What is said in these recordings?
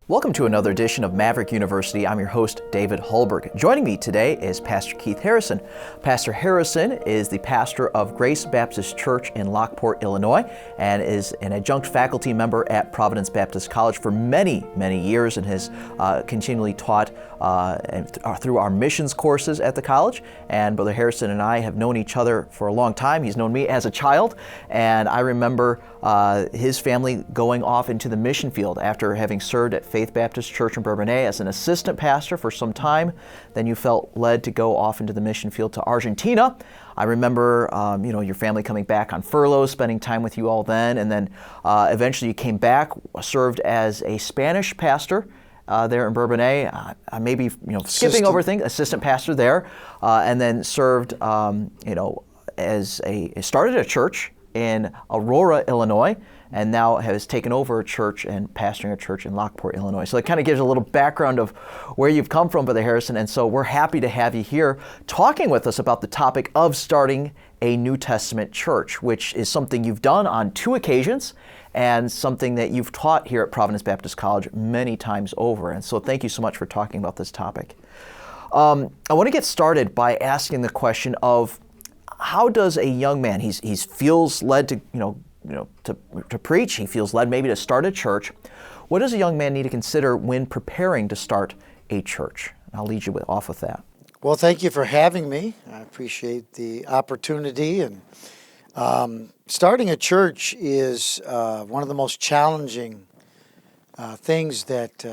Welcome to another edition of Maverick University. I'm your host, David Hulberg. Joining me today is Pastor Keith Harrison. Pastor Harrison is the pastor of Grace Baptist Church in Lockport, Illinois, and is an adjunct faculty member at Providence Baptist College for many, many years, and has continually taught through our missions courses at the college. And Brother Harrison and I have known each other for a long time. He's known me as a child, and I remember his family going off into the mission field after having served at Faith Baptist Church in Bourbonnais as an assistant pastor for some time. Then you felt led to go off into the mission field to Argentina. I remember, your family coming back on furlough, spending time with you all then, and then eventually you came back, served as a Spanish pastor there in Bourbonnais, maybe skipping over things, assistant pastor there, and then served, started a church in Aurora, Illinois, and now has taken over a church and pastoring a church in Lockport, Illinois. So it kind of gives a little background of where you've come from, Brother Harrison, and so we're happy to have you here talking with us about the topic of starting a New Testament church, which is something you've done on 2 occasions and something that you've taught here at Providence Baptist College many times over. And so thank you so much for talking about this topic. I want to get started by asking the question of how does a young man, he feels led to, to preach, he feels led maybe to start a church. What does a young man need to consider when preparing to start a church? I'll lead you off with that. Well, thank you for having me. I appreciate the opportunity. And starting a church is one of the most challenging things that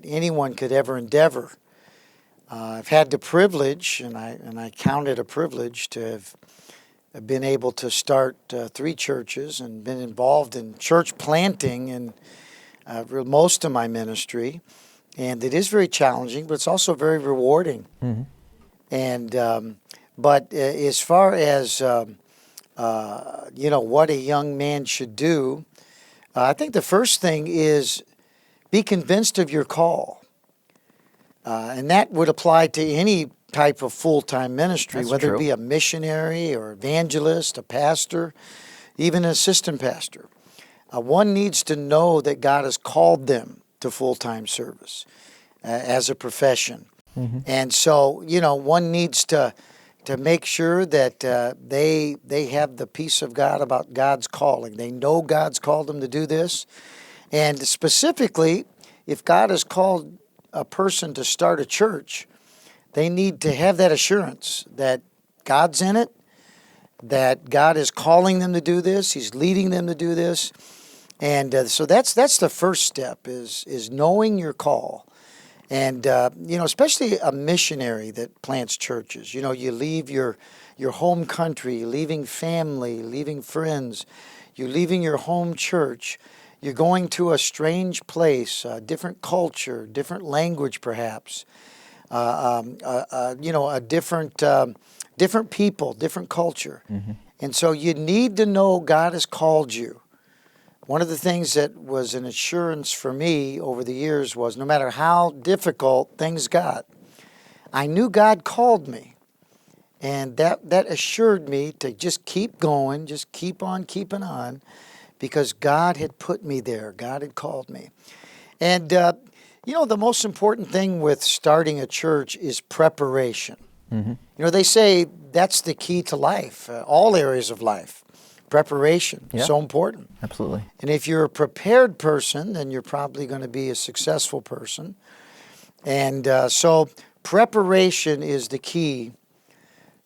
anyone could ever endeavor. I've had the privilege, and I count it a privilege, to have been able to start 3 churches and been involved in church planting in most of my ministry. And it is very challenging, but it's also very rewarding. Mm-hmm. And but as far as what a young man should do, I think the first thing is be convinced of your call. And that would apply to any type of full-time ministry, That's whether true. it be a missionary or evangelist, a pastor, even an assistant pastor. One needs to know that God has called them to full-time service as a profession. Mm-hmm. And so, one needs to make sure that they have the peace of God about God's calling. They know God's called them to do this. And specifically, if God has called a person to start a church, they need to have that assurance that God's in it, that God is calling them to do this, He's leading them to do this. And so that's the first step is knowing your call. And, especially a missionary that plants churches. You leave your home country, leaving family, leaving friends, you're leaving your home church. You're going to a strange place, a different culture, different language perhaps, a different people, different culture. Mm-hmm. And so you need to know God has called you. One of the things that was an assurance for me over the years was no matter how difficult things got, I knew God called me. And that assured me to just keep going, just keep on keeping on, because God had put me there. God had called me. And, the most important thing with starting a church is preparation. Mm-hmm. They say that's the key to life, all areas of life. Preparation, so important. Absolutely. And if you're a prepared person, then you're probably going to be a successful person. And so preparation is the key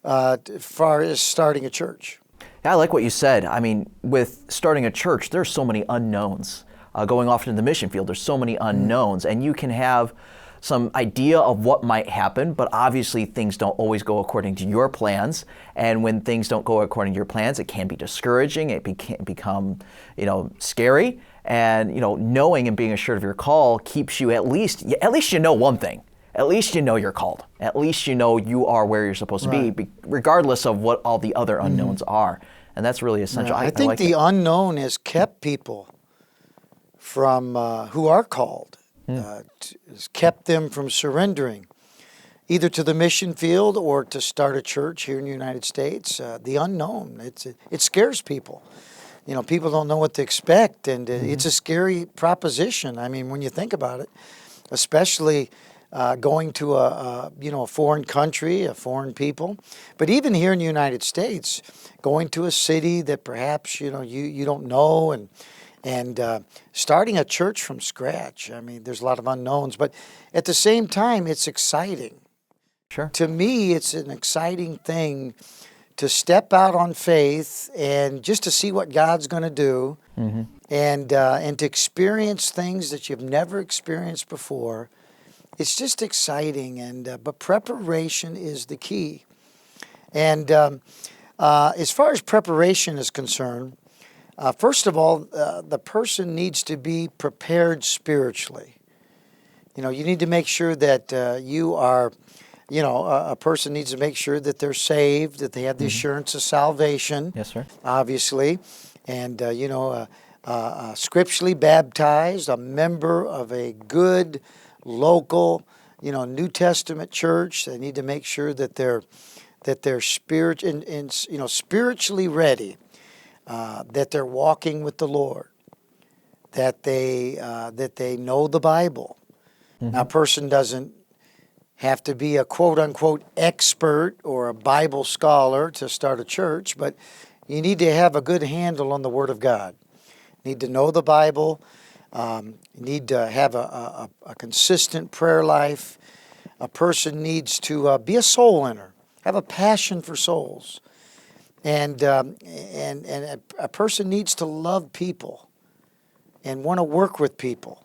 as far as starting a church. Yeah, I like what you said. I mean, with starting a church, there's so many unknowns. Going off into the mission field, there's so many unknowns, and you can have some idea of what might happen, but obviously things don't always go according to your plans. And when things don't go according to your plans, it can be discouraging. It can become, scary. And knowing and being assured of your call keeps you at least you know one thing. At least you know you're called. At least you know you are where you're supposed to be, regardless of what all the other unknowns are. And that's really essential. I think like the unknown has kept people from who are called. Has kept them from surrendering, either to the mission field or to start a church here in the United States. The unknown, it scares people. people don't know what to expect, and it's a scary proposition. I mean, when you think about it, especially going to a foreign country, a foreign people, but even here in the United States, going to a city that perhaps you don't know, and starting a church from scratch. I mean, there's a lot of unknowns, but at the same time, it's exciting. Sure. To me, it's an exciting thing to step out on faith and just to see what God's going to do, and to experience things that you've never experienced before. It's just exciting, but preparation is the key. And as far as preparation is concerned, first of all, the person needs to be prepared spiritually. You need to make sure that you are. A person needs to make sure that they're saved, that they have the assurance of salvation. Yes, sir. Obviously, and scripturally baptized, a member of a good local, New Testament church. They need to make sure that they're spiritually ready, that they're walking with the Lord, that they know the Bible. Now, a person doesn't have to be a quote-unquote expert or a Bible scholar to start a church, but you need to have a good handle on the Word of God. You need to know the Bible. You need to have a consistent prayer life. A person needs to be a soul winner, have a passion for souls. And a person needs to love people and want to work with people.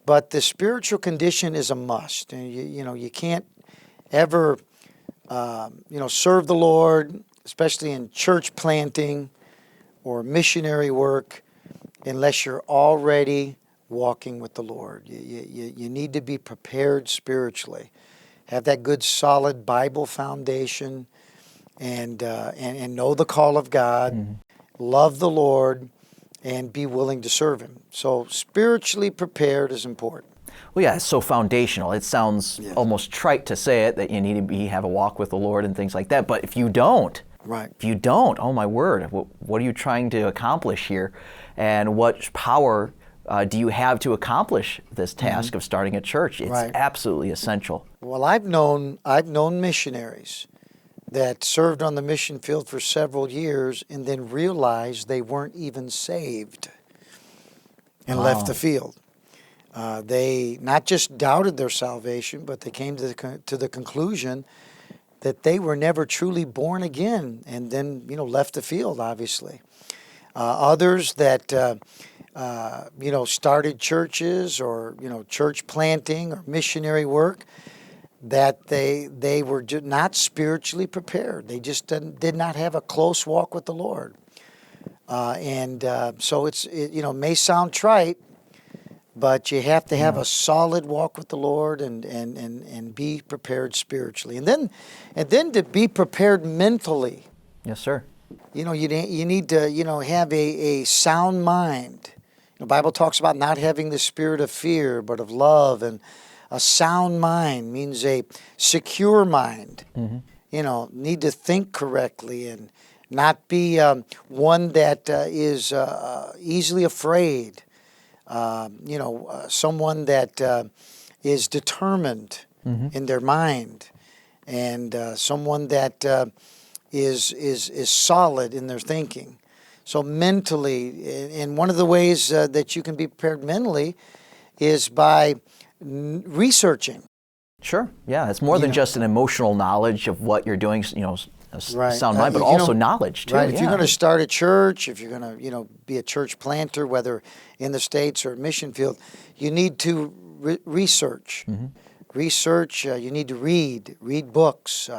But the spiritual condition is a must. And you can't ever, serve the Lord, especially in church planting or missionary work, unless you're already walking with the Lord. You need to be prepared spiritually, have that good, solid Bible foundation, and know the call of God, love the Lord, and be willing to serve Him. So spiritually prepared is important. Well, yeah, it's so foundational. It sounds almost trite to say it, that you need to have a walk with the Lord and things like that. But if you don't, oh my word, what are you trying to accomplish here? And what power do you have to accomplish this task of starting a church? It's absolutely essential. Well, I've known missionaries that served on the mission field for several years and then realized they weren't even saved and left the field. They not just doubted their salvation, but they came to the conclusion that they were never truly born again, and then left the field, obviously. Others that started churches or church planting or missionary work, that they were not spiritually prepared. They just did not have a close walk with the Lord. So it may sound trite, but you have to have a solid walk with the Lord and be prepared spiritually. And then to be prepared mentally. Yes, sir. You need to have a sound mind. The Bible talks about not having the spirit of fear, but of love. And a sound mind means a secure mind. Need to think correctly and not be one that is easily afraid. Someone that is determined in their mind, and someone that is solid in their thinking. So mentally, and one of the ways that you can be prepared mentally is by researching. Sure. Yeah, it's more than just an emotional knowledge of what you're doing. A sound mind, but also knowledge too. Right. If you're going to start a church, if you're going to be a church planter, whether in the States or mission field, you need to research. Research. You need to read books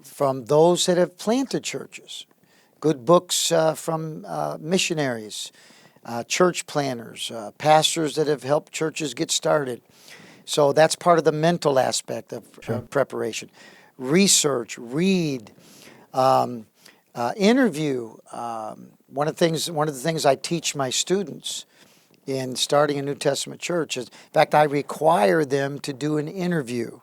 from those that have planted churches. Good books from missionaries, church planners, pastors that have helped churches get started. So that's part of the mental aspect of preparation. Research, read, interview. One of the things I teach my students in starting a New Testament church is, in fact, I require them to do an interview.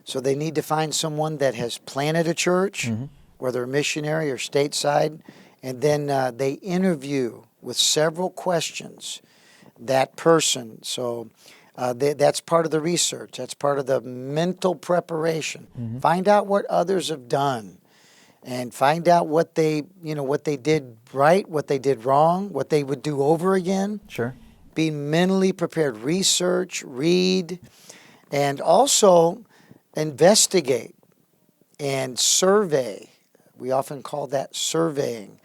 So they need to find someone that has planted a church, whether a missionary or stateside, and then they interview with several questions that person. So that's part of the research. That's part of the mental preparation. Mm-hmm. Find out what others have done, and find out what they did right, what they did wrong, what they would do over again. Sure. Be mentally prepared. Research, read, and also investigate and survey. We often call that surveying.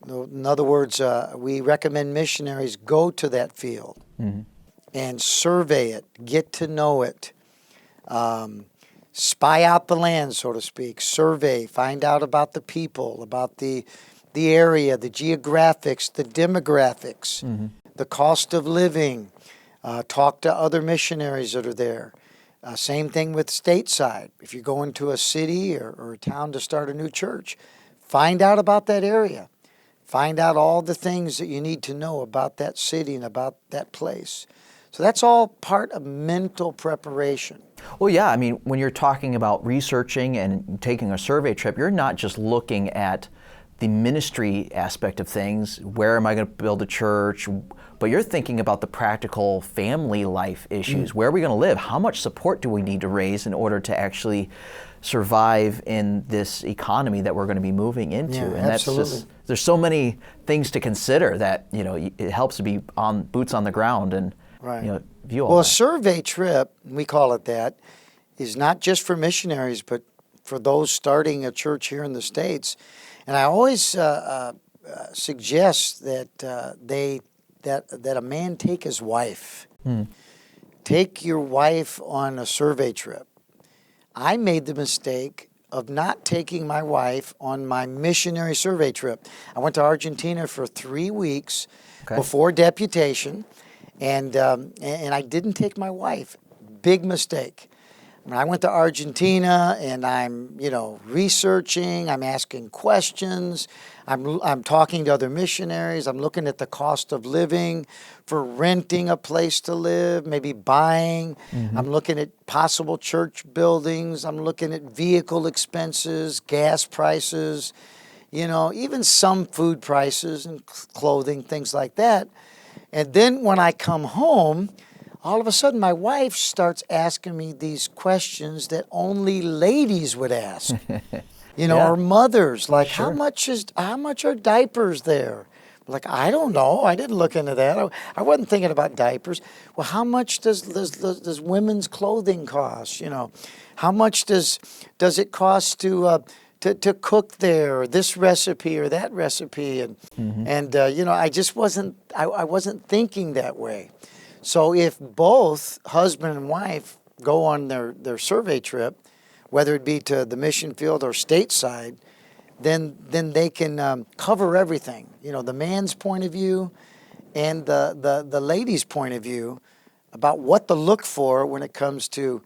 In other words, we recommend missionaries go to that field and survey it, get to know it, spy out the land, so to speak, survey, find out about the people, about the area, the geographics, the demographics, the cost of living, talk to other missionaries that are there. Same thing with stateside. If you're going to a city or a town to start a new church, find out about that area. Find out all the things that you need to know about that city and about that place. So that's all part of mental preparation. Well, yeah, I mean, when you're talking about researching and taking a survey trip, you're not just looking at the ministry aspect of things, where am I going to build a church, but you're thinking about the practical family life issues. Where are we going to live? How much support do we need to raise in order to actually survive in this economy that we're going to be moving into? Yeah, and absolutely. that's just, there's so many things to consider that, it helps to be on boots on the ground and Right. view all Well, a that. survey trip, we call it that, is not just for missionaries, but for those starting a church here in the States. And I always suggest that that a man take his wife. Take your wife on a survey trip. I made the mistake of not taking my wife on my missionary survey trip. I went to Argentina for 3 weeks before deputation, and I didn't take my wife. Big mistake. When I went to Argentina, and I'm researching, I'm asking questions, I'm talking to other missionaries, I'm looking at the cost of living for renting a place to live, maybe buying. I'm looking at possible church buildings. I'm looking at vehicle expenses, gas prices, even some food prices and clothing, things like that. And then when I come home, all of a sudden my wife starts asking me these questions that only ladies would ask. Or mothers, like, Sure. how much are diapers there? Like, I don't know. I didn't look into that. I wasn't thinking about diapers. Well, how much does women's clothing cost? How much does it cost to cook there, or this recipe or that recipe? And I just wasn't thinking that way. So if both husband and wife go on their survey trip, whether it be to the mission field or stateside, then they can cover everything. The man's point of view and the lady's point of view about what to look for when it comes to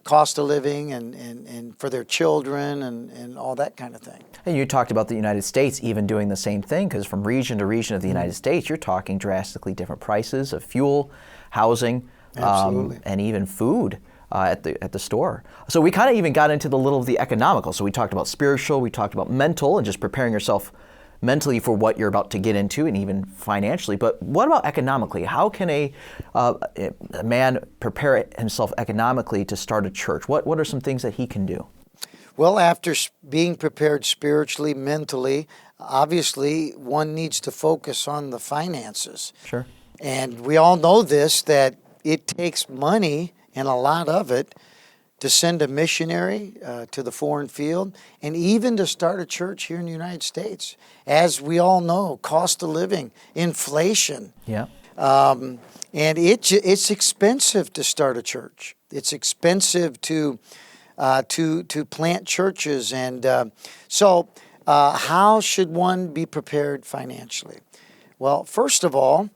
cost of living and for their children and all that kind of thing. And you talked about the United States even doing the same thing, because from region to region of the United States, you're talking drastically different prices of fuel, housing, and even food at the store. So we kind of even got into the economical. So we talked about spiritual, we talked about mental, and just preparing yourself mentally for what you're about to get into, and even financially. But what about economically? How can a man prepare himself economically to start a church? What are some things that he can do? Well, after being prepared spiritually, mentally, obviously one needs to focus on the finances. Sure. And we all know this, that it takes money, and a lot of it, to send a missionary to the foreign field, and even to start a church here in the United States. As we all know, cost of living, inflation. Yeah. And it's expensive to start a church. It's expensive to plant churches. And so how should one be prepared financially? Well, first of all,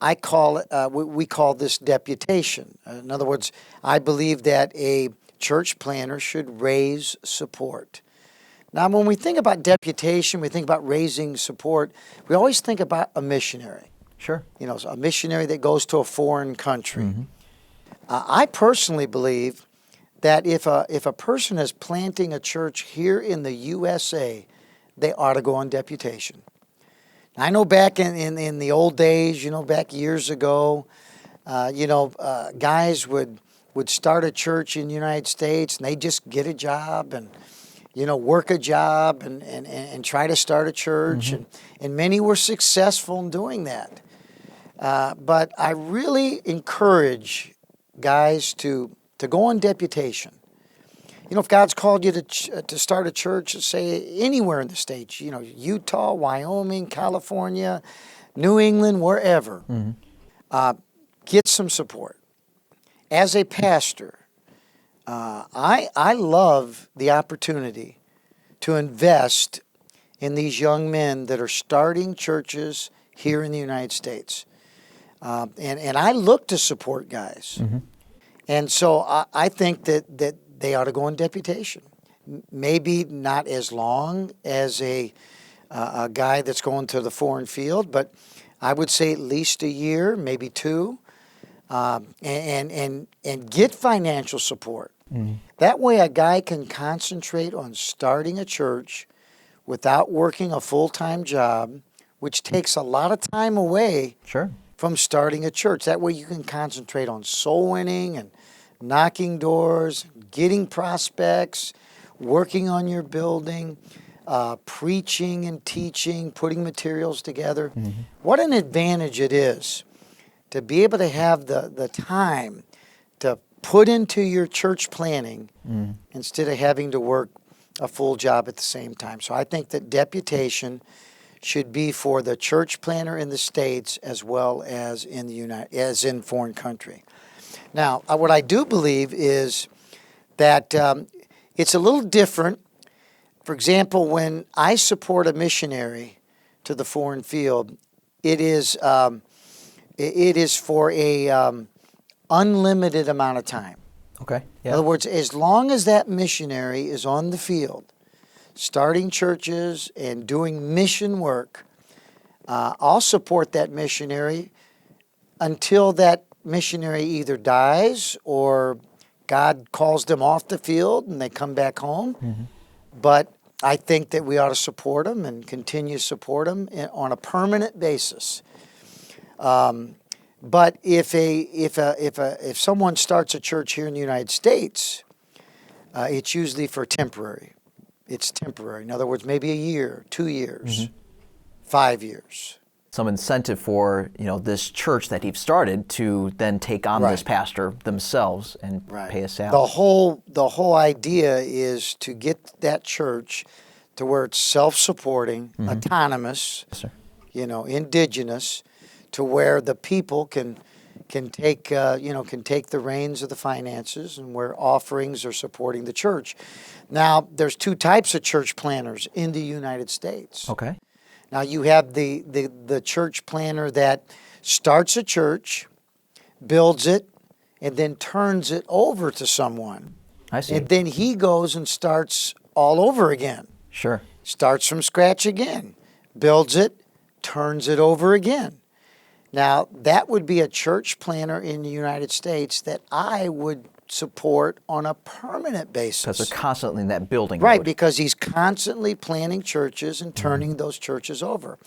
we call this deputation. In other words, I believe that a church planner should raise support. Now, when we think about deputation, we think about raising support, we always think about a missionary. Sure. A missionary that goes to a foreign country. I personally believe that if a person is planting a church here in the USA, they ought to go on deputation. I know back in the old days, back years ago, guys would start a church in the United States and they just get a job and, work a job and try to start a church. And many were successful in doing that. But I really encourage guys to go on deputation. If God's called you to start a church, say anywhere in the states, Utah, Wyoming, California, New England, wherever, get some support. As a pastor, I love the opportunity to invest in these young men that are starting churches here in the United States. And I look to support guys. And so I think that they ought to go on deputation. Maybe not as long as a guy that's going to the foreign field, but I would say at least a year, maybe 2, and get financial support. That way a guy can concentrate on starting a church without working a full-time job, which takes a lot of time away from starting a church. That way you can concentrate on soul winning and knocking doors, getting prospects, working on your building, preaching and teaching, putting materials together. What an advantage it is to be able to have the time to put into your church planning instead of having to work a full job at the same time. So I think that deputation should be for the church planner in the States as well as in foreign country. Now, what I do believe is that it's a little different. For example, when I support a missionary to the foreign field, it is for a unlimited amount of time. Okay. Yeah. In other words, as long as that missionary is on the field, starting churches and doing mission work, I'll support that missionary until that missionary either dies or God calls them off the field and they come back home. But I think that we ought to support them and continue to support them on a permanent basis. But if someone starts a church here in the United States, it's usually for temporary. It's temporary. In other words, maybe a year, 2 years, 5 years. Some incentive for this church that he's started to then take on this pastor themselves and pay a salary. The whole idea is to get that church to where it's self-supporting, autonomous, indigenous, to where the people can take the reins of the finances and where offerings are supporting the church. Now, there's 2 types of church planners in the United States. Okay. Now, you have the church planner that starts a church, builds it, and then turns it over to someone. I see. And then he goes and starts all over again. Sure. Starts from scratch again, builds it, turns it over again. Now, that would be a church planner in the United States that I would support on a permanent basis. Because they're constantly in that building. Right, mode. because he's constantly planning churches and turning those churches over.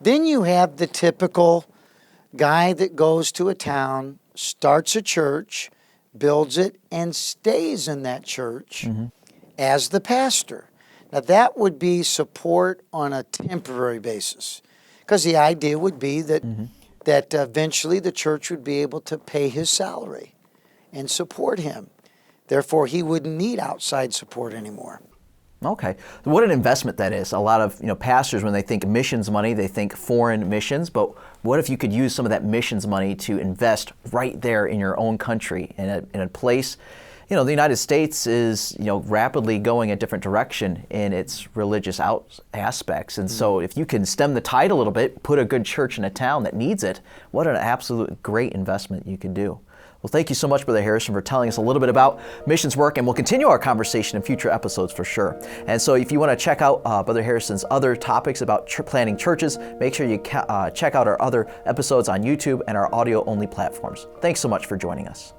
Then you have the typical guy that goes to a town, starts a church, builds it, and stays in that church as the pastor. Now, that would be support on a temporary basis, because the idea would be that that eventually the church would be able to pay his salary and support him. Therefore, he wouldn't need outside support anymore. Okay. What an investment that is. A lot of pastors, when they think missions money, they think foreign missions. But what if you could use some of that missions money to invest right there in your own country, in a place? The United States is rapidly going a different direction in its religious aspects. And so if you can stem the tide a little bit, put a good church in a town that needs it, what an absolute great investment you could do. Well, thank you so much, Brother Harrison, for telling us a little bit about missions work, and we'll continue our conversation in future episodes for sure. And so if you want to check out Brother Harrison's other topics about planting churches, make sure you check out our other episodes on YouTube and our audio-only platforms. Thanks so much for joining us.